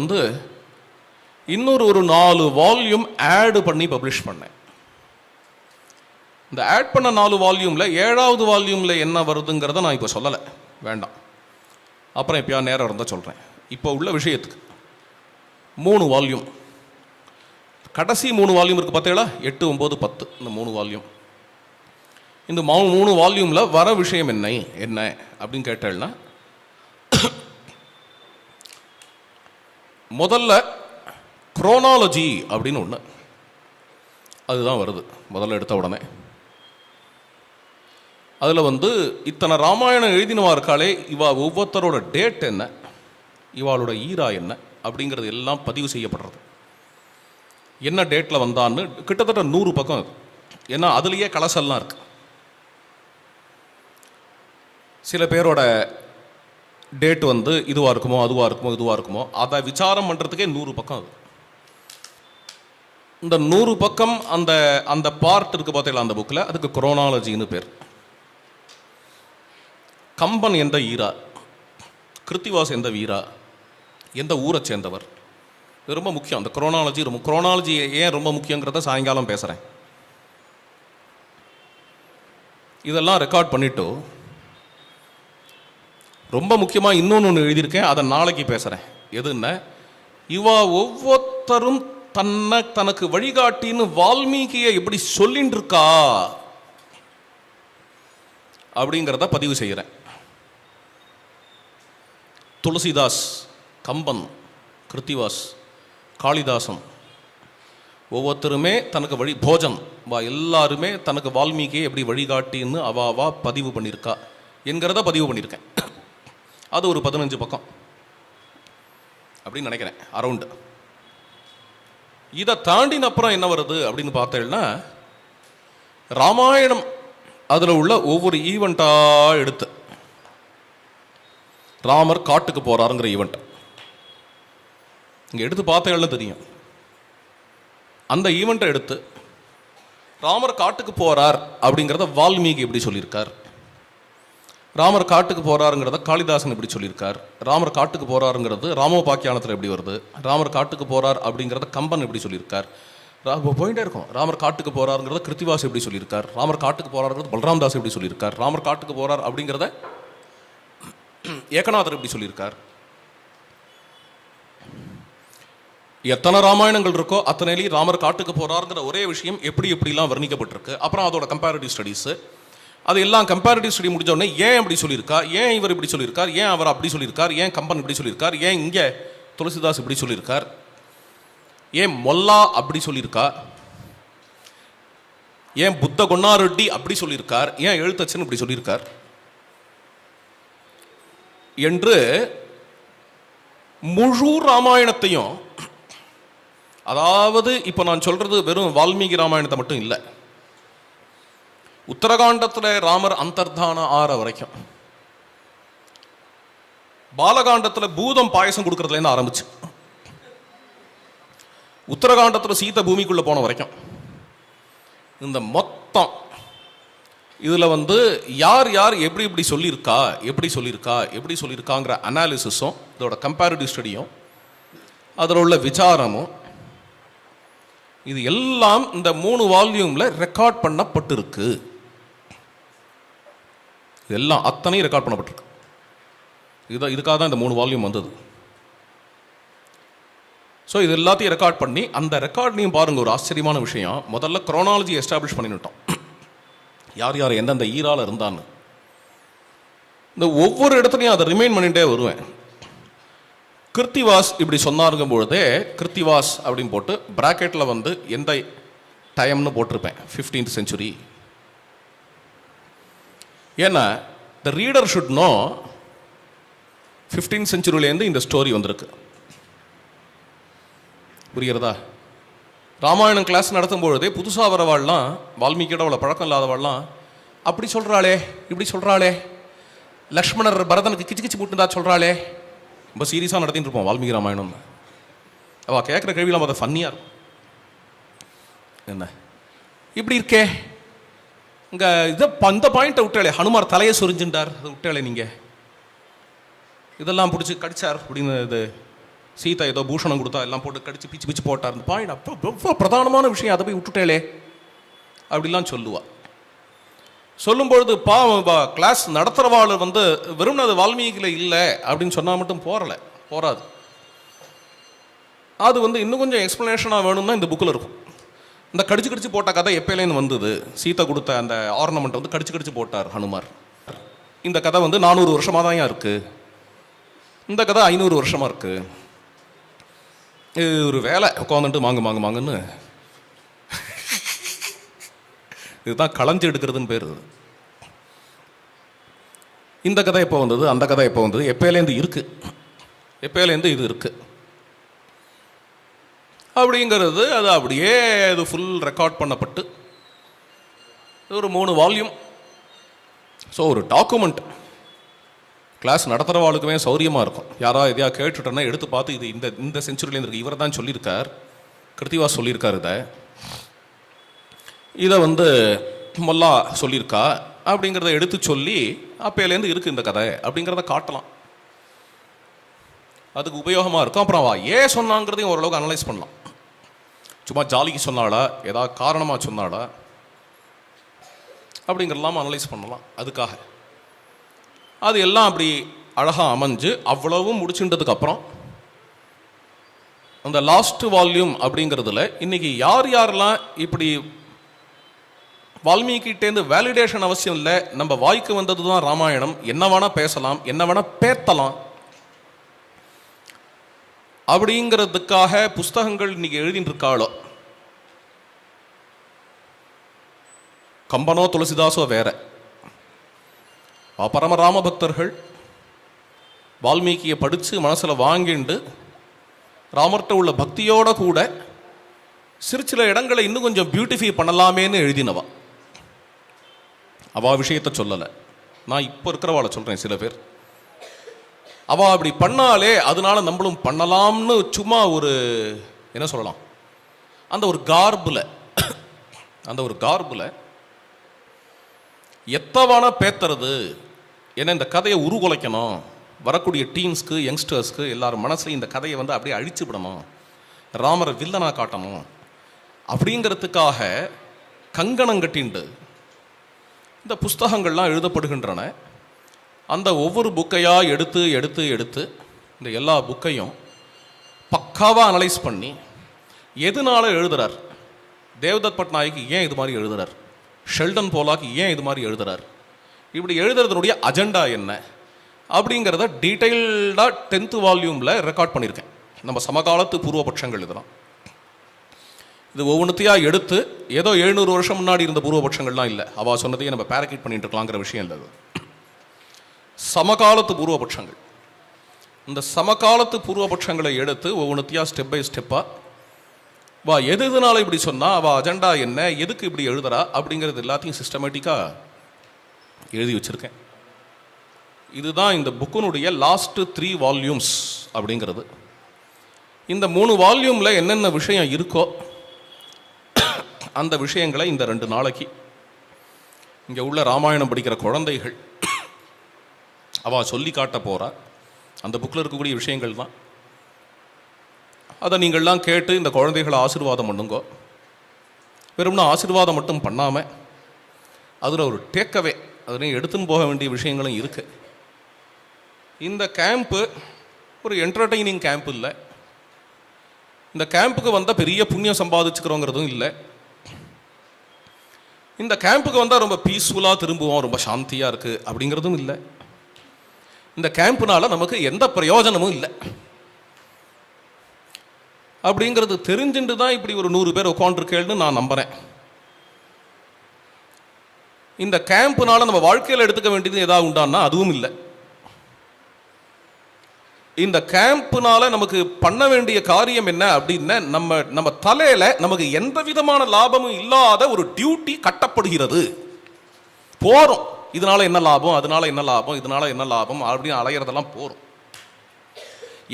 இன்னொரு 4 வால்யூம் ஆட் பண்ணி பப்ளிஷ் பண்ணேன். இந்த ஆட் பண்ண 4 வால்யூமில் 7வது வால்யூமில் என்ன வருதுங்கிறத நான் இப்போ சொல்லலை, வேண்டாம், அப்புறம் எப்பயா நேரம் இருந்தால் சொல்கிறேன். இப்போ உள்ள விஷயத்துக்கு 3 வால்யூம், கடைசி 3 வால்யூம் இருக்குது பார்த்தீங்களா, 8, 9, 10, இந்த 3 வால்யூம். இந்த 3 வால்யூமில் வர விஷயம் என்ன அப்படின்னு கேட்டேன்னா, முதல்ல குரோனாலஜி அப்படின்னு ஒன்று, அதுதான் வருது முதல்ல எடுத்த உடனே. அதில் இத்தனை ராமாயணம் எழுதினவா இருக்காளே, இவா ஒவ்வொருத்தரோட டேட் என்ன, இவாளோட ஈரா என்ன அப்படிங்கிறது எல்லாம் பதிவு செய்யப்படுறது. என்ன டேட்டில் வந்தான்னு கிட்டத்தட்ட 100 பக்கம் அது. ஏன்னா அதுலேயே கலசல்லாம் இருக்கு. சில பேரோட டேட் இதுவாக இருக்குமோ இதுவாக இருக்குமோ அதை விசாரம் பண்ணுறதுக்கே 100 பக்கம் அது. இந்த 100 பக்கம் அந்த பார்ட் இருக்குது பார்த்தீங்களா அந்த புக்கில், அதுக்கு குரோனாலஜின்னு பேர். கம்பன் எந்த ஈரா, கிருத்திவாஸ் எந்த வீரா, எந்த ஊரை சேர்ந்தவர், இது ரொம்ப முக்கியம். அந்த குரோனாலஜி ஏன் ரொம்ப முக்கியங்கிறத சாயங்காலம் பேசுகிறேன். இதெல்லாம் ரெக்கார்ட் பண்ணிவிட்டு ரொம்ப முக்கியமாக இன்னொன்று எழுதியிருக்கேன், அதை நாளைக்கு பேசுகிறேன். எதுன்னா, இவா ஒவ்வொருத்தரும் தனக்கு வழிகாட்டின்னு வால்மீகியை எப்படி சொல்லிட்டு இருக்கா அப்படிங்கிறத பதிவு செய்கிறேன். துளசிதாஸ், கம்பன், கிருத்திவாஸ், காளிதாசன் ஒவ்வொருத்தருமே தனக்கு போஜன் எல்லாருமே தனக்கு வால்மீகியை எப்படி வழிகாட்டின்னு அவாவா பதிவு பண்ணியிருக்கா என்கிறத பதிவு பண்ணியிருக்கேன். அது ஒரு 15 பக்கம் அப்படின்னு நினைக்கிறேன், அரவுண்டு. இதை தாண்டின அப்புறம் என்ன வருது அப்படின்னு பார்த்தேன்னா, ராமாயணம் அதில் உள்ள ஒவ்வொரு ஈவெண்ட்டாக எடுத்து, ராமர் காட்டுக்கு போகிறாருங்கிற ஈவெண்ட் இங்கே எடுத்து பார்த்தேன்னு தெரியும். அந்த ஈவெண்ட்டை எடுத்து ராமர் காட்டுக்கு போகிறார் அப்படிங்கிறத வால்மீகி எப்படி சொல்லியிருக்கார், ராமர் காட்டுக்கு போகிறாருங்கிறத காளிதாசன் எப்படி சொல்லியிருக்கார், ராமர் காட்டுக்கு போகிறாருங்கிறது ராமோபாக்கியானத்தில் எப்படி வருது, ராமர் காட்டுக்கு போகிறார் அப்படிங்கிறத கம்பன் எப்படி சொல்லியிருக்கார், போயிட்டே இருக்கும். ராமர் காட்டுக்கு போகிறாருங்கிறத கிருத்திவாஸ் எப்படி சொல்லியிருக்கார், ராமர் காட்டுக்கு போகிறாருங்கிறது பல்ராம் தாஸ் எப்படி சொல்லியிருக்கார், ராமர் காட்டுக்கு போகிறார் அப்படிங்கிறத ஏகநாதர் எப்படி சொல்லியிருக்கார். எத்தனை ராமாயணங்கள் இருக்கோ அத்தனையிலையும் ராமர் காட்டுக்கு போகிறாருங்கிற ஒரே விஷயம் எப்படிலாம் வர்ணிக்கப்பட்டிருக்கு. அப்புறம் அதோட கம்பேரிட்டிவ் ஸ்டடீஸு, அது எல்லாம் கம்பேரிட்டிவ் ஸ்டடி முடிஞ்ச உடனே ஏன் அப்படி சொல்லியிருக்கா, ஏன் இவர் இப்படி சொல்லியிருக்கார், ஏன் அவர் அப்படி சொல்லியிருக்கார், ஏன் கம்பன் இப்படி சொல்லியிருக்கார், ஏன் இங்கே துளசிதாஸ் இப்படி சொல்லியிருக்கார், ஏன் மொல்லா அப்படி சொல்லியிருக்கா, ஏன் புத்த கொன்னாரெட்டி அப்படி சொல்லியிருக்கார், ஏன் எழுத்தச்சன் இப்படி சொல்லியிருக்கார் என்று முழு ராமாயணத்தையும், அதாவது இப்போ நான் சொல்றது வெறும் வால்மீகி ராமாயணத்தை மட்டும் இல்லை, உத்தரகாண்டத்தில் ராமர் அந்தர்தான ஆற வரைக்கும், பாலகாண்டத்தில் பூதம் பாயசம் கொடுக்கறதுலேருந்து ஆரம்பிச்சு உத்தரகாண்டத்தில் சீதை பூமிக்குள்ள போன வரைக்கும், இந்த மொத்தம் இதில் யார் யார் எப்படி எப்படி சொல்லியிருக்காங்கிற அனாலிசிஸும் இதோட கம்பேரிட்டிவ் ஸ்டடியும் அதில் உள்ள விசாரமும் இது எல்லாம் இந்த 3 வால்யூமில் ரெக்கார்ட் பண்ணப்பட்டிருக்கு. இதெல்லாம் அத்தனையும் ரெக்கார்ட் பண்ணப்பட்டிருக்கு. இதுக்காக தான் இந்த 3 வால்யூம் வந்தது. ஸோ இது எல்லாத்தையும் ரெக்கார்ட் பண்ணி, அந்த ரெக்கார்ட்லையும் பாருங்க ஒரு ஆச்சரியமான விஷயம். முதல்ல குரோனாலஜி எஸ்டாப்ளிஷ் பண்ணிட்டோம், யார் யார் எந்தெந்த ஈரால இருந்தான்னு. இந்த ஒவ்வொரு இடத்துலையும் அதை ரிமைண்ட் பண்ணிகிட்டே வருவேன். கிருத்திவாஸ் இப்படி சொன்னாருங்கும் பொழுதே கிருத்திவாஸ் அப்படின்னு போட்டு பிராக்கெட்டில் எந்த டைம்னு போட்டிருப்பேன், 15th century. ஏன்னா த ரீடர் ஷுட் நோ 15th centuryலேருந்து இந்த ஸ்டோரி வந்திருக்கு. புரிகிறதா? ராமாயணம் கிளாஸ் நடத்தும் பொழுதே புதுசாக வரவாள்லாம், வால்மீகியோட அவ்வளோ பழக்கம் இல்லாதவாள்லாம் அப்படி சொல்கிறாளே இப்படி சொல்கிறாளே, லக்ஷ்மணர் பரதனுக்கு கிச்சு கிச்சு போட்டுருந்தா சொல்கிறாளே, ரொம்ப சீரியஸாக நடத்திட்டு இருப்போம் வால்மீகி ராமாயணம். அவள் கேட்குற கேள்வியெல்லாம் அதை ஃபன்னியாக இருக்கும். என்ன இப்படி இருக்கே, இங்கே இதை அந்த பாயிண்ட்டை விட்டாளே, ஹனுமார் தலையை சொரிஞ்சுட்டார், அதை விட்டாளே நீங்கள், இதெல்லாம் பிடிச்சி கடிச்சார் அப்படின்னு, இது சீதா ஏதோ பூஷணம் கொடுத்தா எல்லாம் போட்டு கடிச்சு பிச்சு பிச்சு போட்டார், இந்த பாயிண்ட் அப்போ ரொம்ப பிரதானமான விஷயம், அதை போய் விட்டுட்டேளே அப்படிலாம் சொல்லுவாள். சொல்லும்பொழுது கிளாஸ் நடத்துகிறவாள் வெறும் அது வால்மீகியில் இல்லை அப்படின்னு சொன்னால் மட்டும் போராது. அது இன்னும் கொஞ்சம் எக்ஸ்ப்ளனேஷனாக வேணும்னா இந்த புக்கில் இருக்கும். இந்த கடிச்சு கடிச்சு போட்ட கதை எப்போலேருந்து வந்தது, சீதை கொடுத்த அந்த ஆர்னமெண்ட் கடிச்சு கடிச்சு போட்டார் ஹனுமார். இந்த கதை 400 வருஷமாக தான் இருக்குது, இந்த கதை 500 வருஷமாக இருக்குது. இது ஒரு வேலை உட்காந்துட்டு மாங்குன்னு இதுதான் களஞ்சி எடுக்கிறதுன்னு பேர். இந்த கதை எப்போ வந்தது, அந்த கதை எப்போ வந்தது, எப்போலேருந்து இது இருக்கு அப்படிங்கிறது, அது அப்படியே அது ஃபுல் ரெக்கார்ட் பண்ணப்பட்டு ஒரு 3 வால்யூம். ஸோ ஒரு டாக்குமெண்ட் கிளாஸ் நடத்துகிறவாளுக்குமே சௌரியமாக இருக்கும். யாராவது எதையா கேட்டுட்டோன்னா எடுத்து பார்த்து இது இந்த செஞ்சுரியிலேருந்து இருக்குது, இவர் தான் சொல்லியிருக்கார், கிருத்திவாஸ் சொல்லியிருக்கார், இதை மொல்லா சொல்லியிருக்கா அப்படிங்கிறத எடுத்து சொல்லி அப்போலேருந்து இருக்குது இந்த கதை அப்படிங்கிறத காட்டலாம். அதுக்கு உபயோகமாக இருக்கும். அப்புறம் ஏன் சொன்னாங்கிறதையும் ஓரளவுக்கு அனலைஸ் பண்ணலாம். சும்மா ஜாலிக்கு சொன்னாளா, ஏதாவது காரணமாக சொன்னாளா அப்படிங்கிறதெல்லாம் அனலைஸ் பண்ணலாம். அதுக்காக அது எல்லாம் அப்படி அழகாக அமைஞ்சு அவ்வளவும் முடிச்சுட்டதுக்கப்புறம் அந்த லாஸ்ட் வால்யூம் அப்படிங்கிறதுல இன்னைக்கு யார் யாரெல்லாம் இப்படி வால்மீகிட்டேருந்து வேலிடேஷன் அவசியம் இல்லை, நம்ம வாய்க்கு வந்தது தான் ராமாயணம், என்ன வேணா பேசலாம், என்ன வேணா பேத்தலாம் அப்படிங்கிறதுக்காக புஸ்தகங்கள் இன்னைக்கு எழுதிட்டு இருக்காளோ, கம்பனோ துளசிதாசோ வேற, பரம ராம பக்தர்கள் வால்மீகியை படித்து மனசில் வாங்கிண்டு ராமர்கிட்ட உள்ள பக்தியோட கூட சில இடங்களை இன்னும் கொஞ்சம் பியூட்டிஃபை பண்ணலாமேன்னு எழுதினவா. அவள் விஷயத்தை சொல்லலை, நான் இப்போ இருக்கிறவாளை சொல்கிறேன். சில பேர் அவள் அப்படி பண்ணாலே அதனால நம்மளும் பண்ணலாம்னு சும்மா ஒரு என்ன சொல்லலாம், அந்த ஒரு கார்பில் எத்தவான பேத்துறது, ஏன்னா இந்த கதையை உருகுலைக்கணும், வரக்கூடிய டீன்ஸ்க்கு யங்ஸ்டர்ஸ்க்கு எல்லாரும் மனசுலையும் இந்த கதையை அப்படியே அழிச்சு விடணும், ராமரை வில்லனா காட்டணும் அப்படிங்கிறதுக்காக கங்கணம் கட்டிண்டு இந்த புஸ்தகங்கள்லாம் எழுதப்படுகின்றன. அந்த ஒவ்வொரு புக்கையாக எடுத்து எடுத்து எடுத்து இந்த எல்லா புக்கையும் பக்காவாக அனலைஸ் பண்ணி எதனால எழுதுறார், தேவதத் பட்நாயக் ஏன் இது மாதிரி எழுதுறார், ஷெல்டன் போலாக் ஏன் இது மாதிரி எழுதுறார், இப்படி எழுதுறதுனுடைய அஜெண்டா என்ன அப்படிங்கிறத டீட்டெயில்டாக 10th வால்யூமில் ரெக்கார்ட் பண்ணியிருக்கேன். நம்ம சமகாலத்து பூர்வபட்சங்கள் இதெல்லாம் இது ஒவ்வொன்றுத்தையாக எடுத்து, ஏதோ 700 வருஷம் முன்னாடி இருந்த பூர்வபட்சங்கள்லாம் இல்லை, அவள் சொன்னதையே நம்ம பேரகேட் பண்ணிட்டு இருக்கலாங்கிற விஷயம் இல்லை. அது சமகாலத்து பூர்வபட்சங்கள். இந்த சமகாலத்து பூர்வபட்சங்களை எடுத்து ஒவ்வொன்றுத்தையாக ஸ்டெப் பை ஸ்டெப்பாக வா எதுனால இப்படி சொன்னா, அவ அஜெண்டா என்ன, எதுக்கு இப்படி எழுதுறா அப்படிங்கிறது எல்லாத்தையும் சிஸ்டமேட்டிக்காக எழுதி வச்சிருக்கேன். இதுதான் இந்த புக்கினுடைய லாஸ்ட் 3 வால்யூம்ஸ் அப்படிங்கிறது. இந்த 3 வால்யூமில் என்னென்ன விஷயம் இருக்கோ அந்த விஷயங்களை இந்த 2 நாளைக்கு இங்கே உள்ள ராமாயணம் படிக்கிற குழந்தைகள் அவள் சொல்லி காட்ட போகிறா. அந்த புக்கில் இருக்கக்கூடிய விஷயங்கள் தான். அதை நீங்கள்லாம் கேட்டு இந்த குழந்தைகளை ஆசீர்வாதம் பண்ணுங்கோ. வெறும்னா ஆசீர்வாதம் மட்டும் பண்ணாமல் அதில் ஒரு டேக்கவே, அதுலேயும் எடுத்துன்னு போக வேண்டிய விஷயங்களும் இருக்குது. இந்த கேம்ப்பு ஒரு என்டர்டெய்னிங் கேம்ப் இல்லை. இந்த கேம்புக்கு வந்தால் பெரிய புண்ணியம் சம்பாதிச்சுக்கிறோங்கிறதும் இல்லை. இந்த கேம்புக்கு வந்தால் ரொம்ப பீஸ்ஃபுல்லாக திரும்புவோம், ரொம்ப சாந்தியாக இருக்குது அப்படிங்கிறதும் இல்லை. இந்த கேம்புனால நமக்கு எந்த பிரயோஜனமும் இல்லை அப்படிங்கிறது தெரிஞ்சுட்டு தான் இப்படி ஒரு 100 பேர் உட்காந்துருக்கேன்னு நான் நம்புகிறேன். இந்த கேம்புனால நம்ம வாழ்க்கையில் எடுத்துக்க வேண்டியது ஏதாவது உண்டான்னா அதுவும் இல்லை. இந்த கேம்புனால நமக்கு பண்ண வேண்டிய காரியம் என்ன அப்படின்னா, நம்ம தலையில நமக்கு எந்த விதமான லாபமும் இல்லாத ஒரு டியூட்டி கட்டப்படுகிறது. போறோம், இதனால என்ன லாபம், அதனால என்ன லாபம், இதனால என்ன லாபம் அப்படின்னு அலையிறதெல்லாம் போறோம்.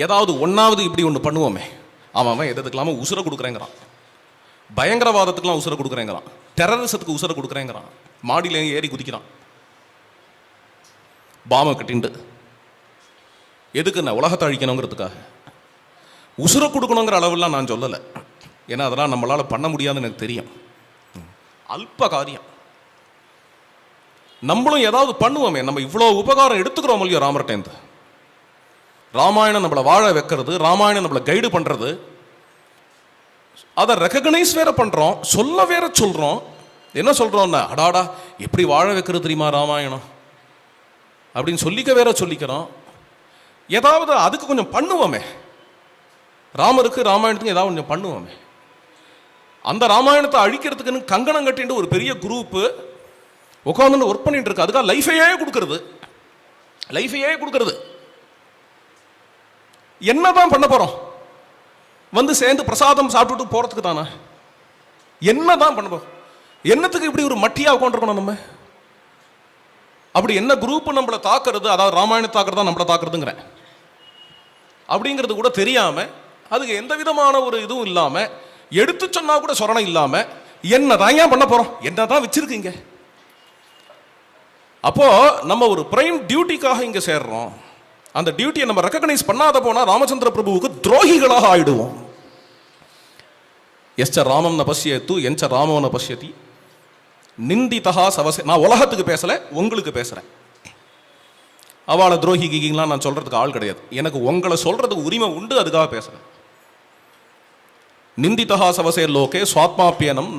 ஏதாவது ஒன்னாவது இப்படி ஒன்று பண்ணுவோமே, அவன் எதுக்கெல்லாம உசுரை கொடுக்குறேங்கிறான், பயங்கரவாதத்துக்கெல்லாம் உசுரை கொடுக்குறேங்கிறான், டெரரிசத்துக்கு உசுரை கொடுக்குறேங்கிறான், மாடியில ஏறி குதிக்கிறான் பாமை கட்டிண்டு. எதுக்கு நான் உலகத்தை அழிக்கணுங்கிறதுக்காக. உசுரை கொடுக்கணுங்கிற அளவுலாம் நான் சொல்லலை, ஏன்னா அதெல்லாம் நம்மளால் பண்ண முடியாதுன்னு எனக்கு தெரியும். அல்ப காரியம். நம்மளும் ஏதாவது பண்ணுவோமே. நம்ம இவ்வளோ உபகாரம் எடுத்துக்கிறோம் இல்லையோ ராமர்கிட்டேருந்து. ராமாயணம் நம்மளை வாழ வைக்கிறது, ராமாயணம் நம்மளை கைடு பண்ணுறது, அதை ரெகக்னைஸ் வேற பண்ணுறோம், சொல்ல வேற சொல்கிறோம். என்ன சொல்கிறோம்னா, அடாடா எப்படி வாழ வைக்கிறது தெரியுமா ராமாயணம் அப்படின்னு சொல்லிக்க வேற சொல்லிக்கிறோம். ஏதாவது அதுக்கு கொஞ்சம் பண்ணுவோமே. ராமருக்கு ராமாயணத்துக்கு ஏதாவது கொஞ்சம் பண்ணுவோமே. அந்த ராமாயணத்தை அழிக்கிறதுக்குன்னு கங்கணம் கட்டிட்டு ஒரு பெரிய குரூப்பு உட்காந்து ஒர்க் பண்ணிட்டு இருக்கு. அதுக்காக லைஃபையே கொடுக்கறது. என்னதான் பண்ண போறோம்? வந்து சேர்ந்து பிரசாதம் சாப்பிட்டுட்டு போறதுக்கு தானே. என்னதான் பண்ண போறோம்? என்னத்துக்கு இப்படி ஒரு மட்டியா உட்காந்துருக்கணும் நம்ம? அப்படி என்ன குரூப் நம்மளை தாக்குறது, அதாவது ராமாயணத்தை தாக்குறதா நம்மளை தாக்குறதுங்கிறேன் அப்படிங்கிறது கூட தெரியாம, அதுக்கு எந்த விதமான ஒரு இதுவும் இல்லாம, எடுத்து சொன்னா கூட சொரணை இல்லாம, என்னதான் ஏன் பண்ண போறோம், என்னதான் வச்சிருக்கீங்க. அப்போ நம்ம ஒரு பிரைம் டியூட்டிக்காக இங்க சேர்றோம். அந்த டியூட்டியை நம்ம ரெகக்னைஸ் பண்ணாத போனா ராமச்சந்திர பிரபுவுக்கு துரோகிகளாக ஆயிடுவோம். எஸ்ச ராமம் ந பசியத்து என்ச ராமோ ந பசியதி நிந்திதா சவசே. நான் உலகத்துக்கு பேசல, உங்களுக்கு பேசுறேன். அவளை துரோகி கீகிங்களாம் நான் சொல்றதுக்கு ஆள் கிடையாது. எனக்கு உங்களை சொல்றதுக்கு உரிமை உண்டு, அதுக்காக பேசுறேன். நிந்திதா சவசே லோகே சுவாத்மாப்பியனம்.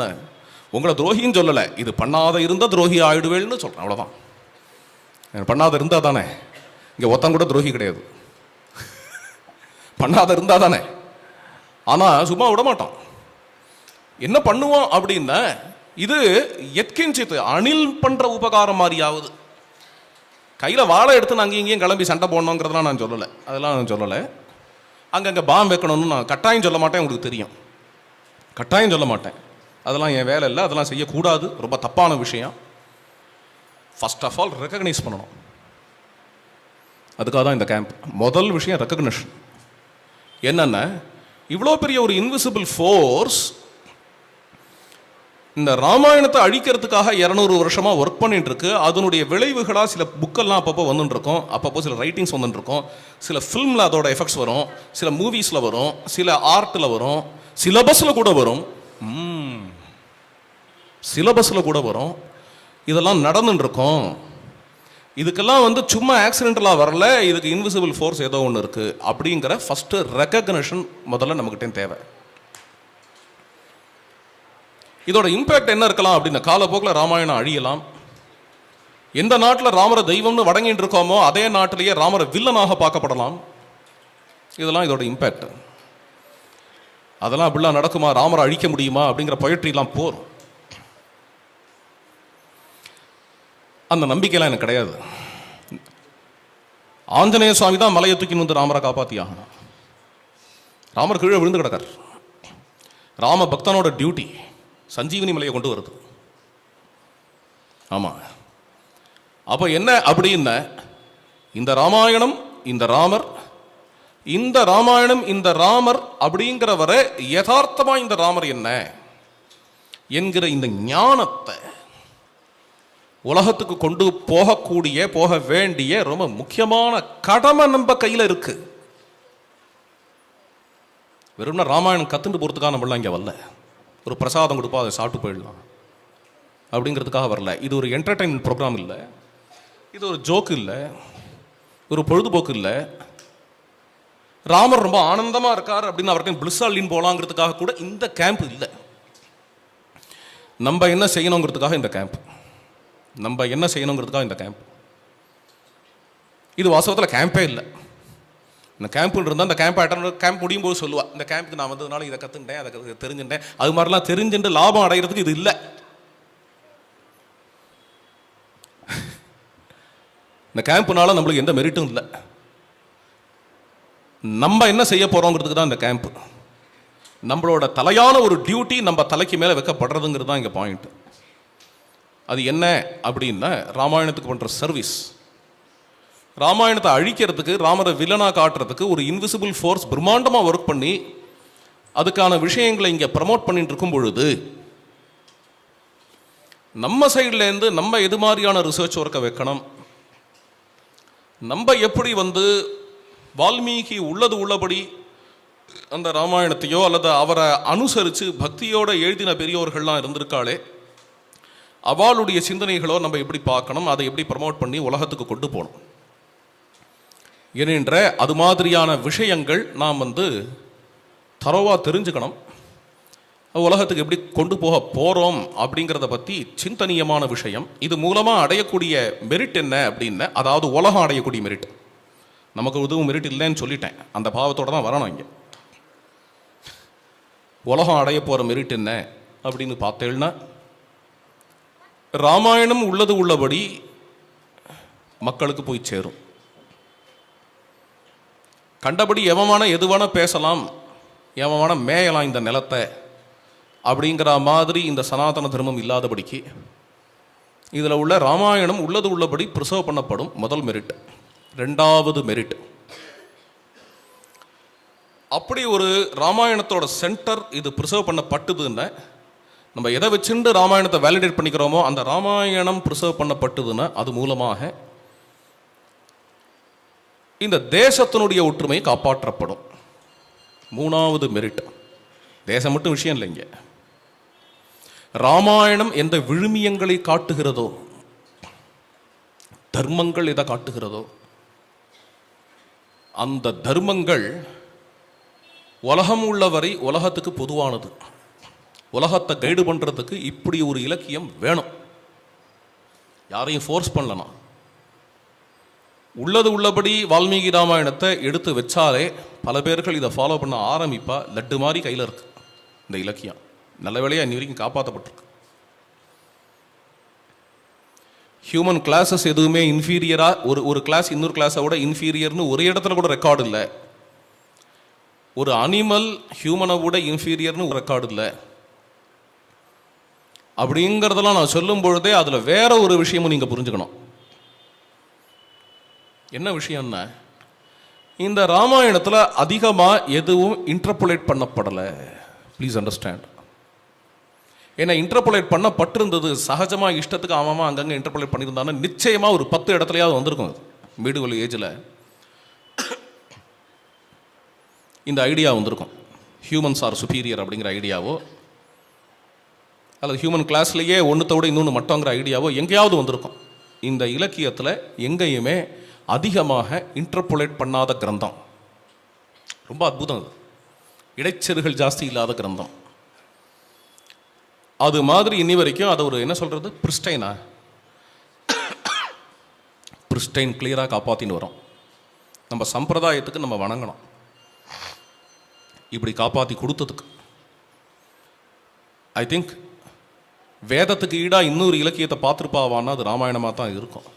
உங்களை துரோகின்னு சொல்லலை, இது பண்ணாத இருந்தா துரோகி ஆயிடுவேன்னு சொல்றேன், அவ்வளவுதான். பண்ணாத இருந்தா தானே. இங்க ஒருத்தன் கூட துரோகி கிடையாது, பண்ணாத இருந்தா தானே. ஆனா சும்மா விட மாட்டோம். என்ன பண்ணுவோம் அப்படின்னா, இது எத்கிஞ்சித்து அணில் பண்ற உபகாரம் மாதிரியாவது. கையில் வாழை எடுத்து நான் அங்கேயும் இங்கேயும் கிளம்பி சண்டை போடணுங்கிறதுலாம் நான் சொல்லலை, அதெல்லாம் நான் சொல்லலை. அங்கங்கே பாம் வைக்கணும்னு நான் கட்டாயம் சொல்ல மாட்டேன், உங்களுக்கு தெரியும். கட்டாயம் சொல்ல மாட்டேன், அதெல்லாம் என் வேலை இல்லை, அதெல்லாம் செய்யக்கூடாது, ரொம்ப தப்பான விஷயம். ஃபர்ஸ்ட் ஆஃப் ஆல் ரெகக்னைஸ் பண்ணணும். அதுக்காக தான் இந்த கேம்ப். முதல் விஷயம் ரெகக்னிஷன். என்னென்ன, இவ்வளோ பெரிய ஒரு இன்விசிபிள் ஃபோர்ஸ் இந்த ராமாயணத்தை அழிக்கிறதுக்காக 200 வருஷமா ஒர்க் பண்ணிட்டு இருக்கு. அதனுடைய விளைவுகளாக சில புக்கெல்லாம் அப்பப்போ வந்துட்டு இருக்கோம், அப்பப்போ சில ரைட்டிங்ஸ் வந்துட்டு இருக்கோம், சில ஃபிலிமில் அதோட எஃபெக்ட்ஸ் வரும், சில மூவிஸில் வரும், சில ஆர்ட்டில் வரும், சிலபஸில் கூட வரும். இதெல்லாம் நடந்துட்டு இருக்கோம். இதுக்கெல்லாம் சும்மா ஆக்சிடென்டலாக வரல, இதுக்கு இன்விசிபிள் ஃபோர்ஸ் ஏதோ ஒன்று இருக்கு அப்படிங்கிற ஃபர்ஸ்ட் ரெகக்னிஷன் முதல்ல நம்மகிட்ட தேவை. இதோட இம்பேக்ட் என்ன இருக்கலாம் அப்படின்னா, காலப்போக்கில் ராமாயணம் அழியலாம். எந்த நாட்டில் ராமரை தெய்வம்னு வடங்கிட்டு இருக்கோமோ அதே நாட்டிலேயே ராமரை வில்லனாக பார்க்கப்படலாம். இதெல்லாம் இதோட இம்பேக்ட். அதெல்லாம் அப்படிலாம் நடக்குமா, ராமரை அழிக்க முடியுமா அப்படிங்கிற பொயட்ரிலாம் போரும். அந்த நம்பிக்கையெல்லாம் எனக்கு கிடையாது. ஆஞ்சநேய சுவாமி தான் மலையை தூக்கின்னு வந்து ராமரை காப்பாற்றி ஆகணும். ராமர் கீழே விழுந்து கிடக்கார். ராம பக்தனோட டியூட்டி சஞ்சீவினி மலையை கொண்டு வருது. ஆமாம். அப்போ என்ன அப்படின்னா, இந்த ராமாயணம் இந்த ராமர், இந்த ராமாயணம் இந்த ராமர் அப்படிங்கிறவரை யதார்த்தமா இந்த ராமர் என்ன என்கிற இந்த ஞானத்தை உலகத்துக்கு கொண்டு போக வேண்டிய ரொம்ப முக்கியமான கடமை நம்ம கையில் இருக்கு. வெறும்னா ராமாயணம் கத்துட்டு போறதுக்காக நம்மளாம் இங்கே வரல. ஒரு பிரசாதம் கொடுப்பா அதை சாப்பிட்டு போயிடலாம் அப்படிங்கிறதுக்காக வரல. இது ஒரு என்டர்டைன்மெண்ட் ப்ரோக்ராம் இல்லை, இது ஒரு ஜோக்கு இல்லை, ஒரு பொழுதுபோக்கு இல்லை. ராமர் ரொம்ப ஆனந்தமாக இருக்கார் அப்படின்னு அவர்கிட்ட பிளிஸ்ஸாலின்னு போகலாங்கிறதுக்காக கூட இந்த கேம்ப் இல்லை. நம்ம என்ன செய்யணுங்கிறதுக்காக இந்த கேம்ப், நம்ம என்ன செய்யணுங்கிறதுக்காக இந்த கேம்ப். இது வாஸ்தவத்தில் கேம்பே இல்லை. இந்த கேம்ப் இருந்தால் அந்த கேம்ப் முடியும் போது சொல்லுவா, இந்த கேம்புக்கு நான் வந்ததுனால இதை கற்றுட்டேன், அதை தெரிஞ்சுட்டேன். அது மாதிரிலாம் தெரிஞ்சுட்டு லாபம் அடைகிறதுக்கு இது இல்லை. இந்த கேம்ப்னால நம்மளுக்கு எந்த மெரிட்டும் இல்லை. நம்ம என்ன செய்ய போறோங்கிறதுக்கு தான் இந்த கேம்ப். நம்மளோட தலையான ஒரு டியூட்டி நம்ம தலைக்கு மேலே வைக்கப்படுறதுங்கிறது தான் இங்கே பாயிண்ட். அது என்ன அப்படின்னா, ராமாயணத்துக்கு பண்ணுற சர்வீஸ். ராமாயணத்தை அழிக்கிறதுக்கு, ராமரை வில்லனா காட்டுறதுக்கு ஒரு இன்விசிபிள் ஃபோர்ஸ் பிரம்மாண்டமாக ஒர்க் பண்ணி அதுக்கான விஷயங்களை இங்கே ப்ரமோட் பண்ணிட்டு இருக்கும் பொழுது, நம்ம சைட்லேருந்து நம்ம எது மாதிரியான ரிசர்ச் ஒர்க்கை வைக்கணும், நம்ம எப்படி வால்மீகி உள்ளபடி அந்த ராமாயணத்தையோ அல்லது அவரை அனுசரித்து பக்தியோடு எழுதின பெரியோர்கள்லாம் இருந்திருக்காளே, அவளுடைய சிந்தனைகளோ நம்ம எப்படி பார்க்கணும், அதை எப்படி ப்ரமோட் பண்ணி உலகத்துக்கு கொண்டு போகணும் என்ற அது மாதிரியான விஷயங்கள் நாம் தரோவாக தெரிஞ்சுக்கணும். உலகத்துக்கு எப்படி கொண்டு போக போகிறோம் அப்படிங்கிறத பற்றி சிந்தனீயமான விஷயம். இது மூலமாக அடையக்கூடிய மெரிட் என்ன அப்படின்னா, அதாவது உலகம் அடையக்கூடிய மெரிட். நமக்கு எதுவும் மெரிட் இல்லைன்னு சொல்லிட்டேன், அந்த பாவத்தோடு தான் வரணும். இங்கே உலகம் அடைய போகிற மெரிட் என்ன அப்படின்னு பார்த்தேன்னா, ராமாயணம் உள்ளபடி மக்களுக்கு போய் சேரும். கண்டபடி எதுவான பேசலாம், எவமான மேயலாம் இந்த நிலத்தை அப்படிங்கிற மாதிரி இந்த சனாதன தர்மம் இல்லாதபடிக்கு இதில் உள்ள ராமாயணம் உள்ளபடி ப்ரிசர்வ் பண்ணப்படும். முதல் மெரிட். ரெண்டாவது மெரிட், அப்படி ஒரு ராமாயணத்தோட சென்டர் இது ப்ரிசர்வ் பண்ணப்பட்டதுன்னா, நம்ம எதை வச்சுட்டு ராமாயணத்தை வேலிடேட் பண்ணிக்கிறோமோ அந்த ராமாயணம் ப்ரிசர்வ் பண்ணப்பட்டதுன்னா அது மூலமாக இந்த தேசத்தினுடைய ஒற்றுமை காப்பாற்றப்படும். மூணாவது மெரிட். தேசம் மட்டும் விஷயம் இல்லைங்க. ராமாயணம் எந்த விழுமியங்களை காட்டுகிறதோ, தர்மங்கள் எதை காட்டுகிறதோ, அந்த தர்மங்கள் உலகம் உள்ளவரை உலகத்துக்கு பொதுவானது. உலகத்தை கைடு பண்ணுறதுக்கு இப்படி ஒரு இலக்கியம் வேணும். யாரையும் ஃபோர்ஸ் பண்ணலாம். உள்ளபடி வால்மீகி ராமாயணத்தை எடுத்து வச்சாலே பல பேர்கள் இதை ஃபாலோ பண்ண ஆரம்பிப்பா. லட்டு மாதிரி கையில் இருக்கு இந்த இலக்கியம். நல்ல வேளையாக இன்னி வரைக்கும் காப்பாற்றப்பட்டிருக்கு. ஹியூமன் கிளாஸஸ் எதுவுமே இன்ஃபீரியராக ஒரு கிளாஸ் இன்னொரு கிளாஸை விட இன்ஃபீரியர்னு ஒரு இடத்துல கூட ரெக்கார்டு இல்லை. ஒரு அனிமல் ஹியூமனை விட இன்ஃபீரியர்னு ஒரு ரெக்கார்டு இல்லை. அப்படிங்கிறதெல்லாம் நான் சொல்லும் பொழுதே அதில் வேற ஒரு விஷயமும் நீங்கள் புரிஞ்சுக்கணும். என்ன விஷயம்னா, இந்த ராமாயணத்தில் அதிகமாக எதுவும் இன்டர்போலேட் பண்ணப்படலை. Please understand. ஏன்னா இன்டர்போலேட் பண்ணப்பட்டிருந்தது சகஜமாக இஷ்டத்துக்கு அவன் அங்கங்கே இன்டர்போலேட் பண்ணியிருந்தானே நிச்சயமாக ஒரு 10 இடத்துலையாவது வந்திருக்கும். மிடிவல் ஏஜில் இந்த ஐடியா வந்திருக்கும். ஹியூமன்ஸ் ஆர் சுப்பீரியர் அப்படிங்கிற ஐடியாவோ, அல்லது ஹியூமன் கிளாஸ்லேயே ஒன்றுத்தை விட இன்னொன்று மட்டங்கிற ஐடியாவோ எங்கேயாவது வந்திருக்கும். இந்த இலக்கியத்தில் எங்கேயுமே அதிகமாக இன்டர்போலேட் பண்ணாத கிரந்தம். ரொம்ப அற்புதம். அது இடைச்செருகள் ஜாஸ்தி இல்லாத கிரந்தம். அது மாதிரி இன்னி வரைக்கும் அதை ஒரு என்ன சொல்கிறது, பிரிஸ்டைன் கிளியராக காப்பாற்றின்னு வரோம். நம்ம சம்பிரதாயத்துக்கு நம்ம வணங்கணும், இப்படி காப்பாற்றி கொடுத்ததுக்கு. ஐ திங்க் வேதத்துக்கு ஈடாக இன்னொரு இலக்கியத்தை பார்த்துருப்பாவான்னா அது ராமாயணமாக தான் இருக்கும்.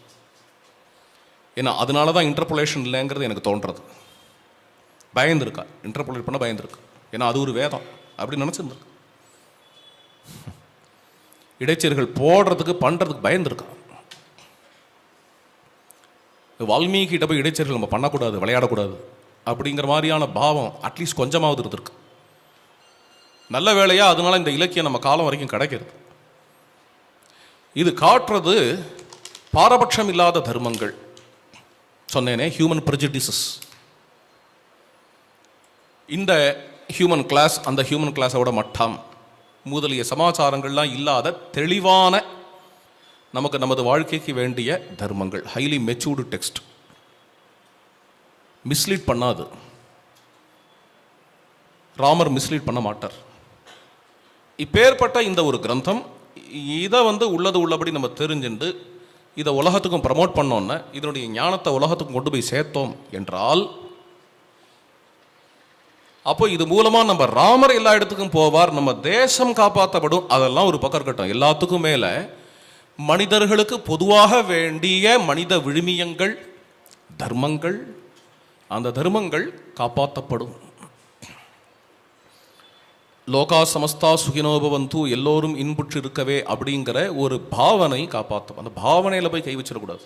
ஏன்னா அதனால தான் இன்டர்போலேஷன் இல்லைங்கிறது எனக்கு தோன்றது. பயந்துருக்கா, இன்டர்போலேட் பண்ண பயந்துருக்கு. ஏன்னா அது ஒரு வேதம். அப்படி நினச்சிருந்துருக்கு. இடைச்செருகள் போடுறதுக்கு பண்ணுறதுக்கு பயந்துருக்கான். வால்மீகிட்ட போய் இடைச்செருகள் நம்ம பண்ணக்கூடாது, விளையாடக்கூடாது அப்படிங்கிற மாதிரியான பாவம் அட்லீஸ்ட் கொஞ்சமாவது இருந்திருக்கு. நல்ல வேளையாக அதனால இந்த இலக்கியம் நம்ம காலம் வரைக்கும் கிடைக்கிறது. இது காட்டுறது பாரபட்சம் இல்லாத தர்மங்கள். சொன்னேனே, ஹியூமன் ப்ரெஜுடிசஸ். இந்த ஹியூமன் கிளாஸ் அந்த ஹியூமன் கிளாஸோட மட்டம் முதலிய சமாச்சாரங்கள்லாம் இல்லாத தெளிவான நமக்கு நமது வாழ்க்கைக்கு வேண்டிய தர்மங்கள். ஹைலி மெச்சூர்டு டெக்ஸ்ட், மிஸ்லீட் பண்ணாது. ராமர் மிஸ்லீட் பண்ண மாட்டார். இப்பேற்பட்ட இந்த ஒரு கிரந்தம், இதை உள்ளது உள்ளபடி நம்ம தெரிஞ்சுட்டு இதை உலகத்துக்கும் ப்ரமோட் பண்ணோன்னா, இதனுடைய ஞானத்தை உலகத்துக்கும் கொண்டு போய் சேர்த்தோம் என்றால், அப்போ இது மூலமா நம்ம ராமர் எல்லா இடத்துக்கும் போவார், நம்ம தேசம் காப்பாற்றப்படும். அதெல்லாம் ஒரு பக்கம் இருக்கட்டும். எல்லாத்துக்கும் மேல மனிதர்களுக்கு பொதுவாக வேண்டிய மனித விழுமியங்கள், தர்மங்கள், அந்த தர்மங்கள் காப்பாற்றப்படும். லோகா சமஸ்தா சுகினோபவந்து, எல்லோரும் இன்புற்று இருக்கவே அப்படிங்கிற ஒரு பாவனை காப்பாற்றும். அந்த பாவனையில் போய் கை வச்சிடக்கூடாது.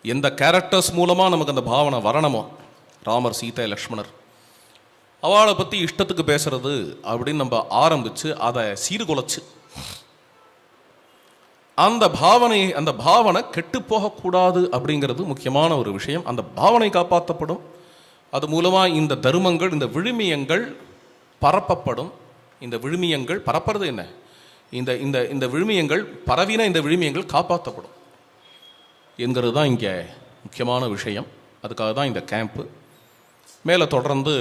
எந்த கேரக்டர்ஸ் மூலமாக நமக்கு அந்த பாவனை வரணுமோ, ராமர், சீதை, லக்ஷ்மணர், அவளை பற்றி இஷ்டத்துக்கு பேசுறது அப்படின்னு நம்ம ஆரம்பித்து அதை சீர்குலைச்சு அந்த பாவனை கெட்டு போகக்கூடாது அப்படிங்கிறது முக்கியமான ஒரு விஷயம். அந்த பாவனை காப்பாற்றப்படும். அது மூலமாக இந்த தர்மங்கள், இந்த விழுமியங்கள் பரப்பப்படும். இந்த விழுமியங்கள் பரப்புறது என்ன, இந்த இந்த இந்த விழுமியங்கள் பரவின இந்த விழுமியங்கள் காப்பாற்றப்படும் என்கிறது தான் இங்கே முக்கியமான விஷயம். அதுக்காக தான் இந்த கேம்ப்பு. மேலே தொடர்ந்து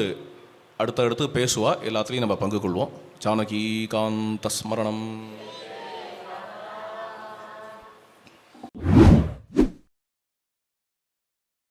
அடுத்தடுத்து பேசுவா, எல்லாத்துலேயும் நம்ம பங்கு கொள்வோம். ஜானகி காந்த ஸ்மரணம்.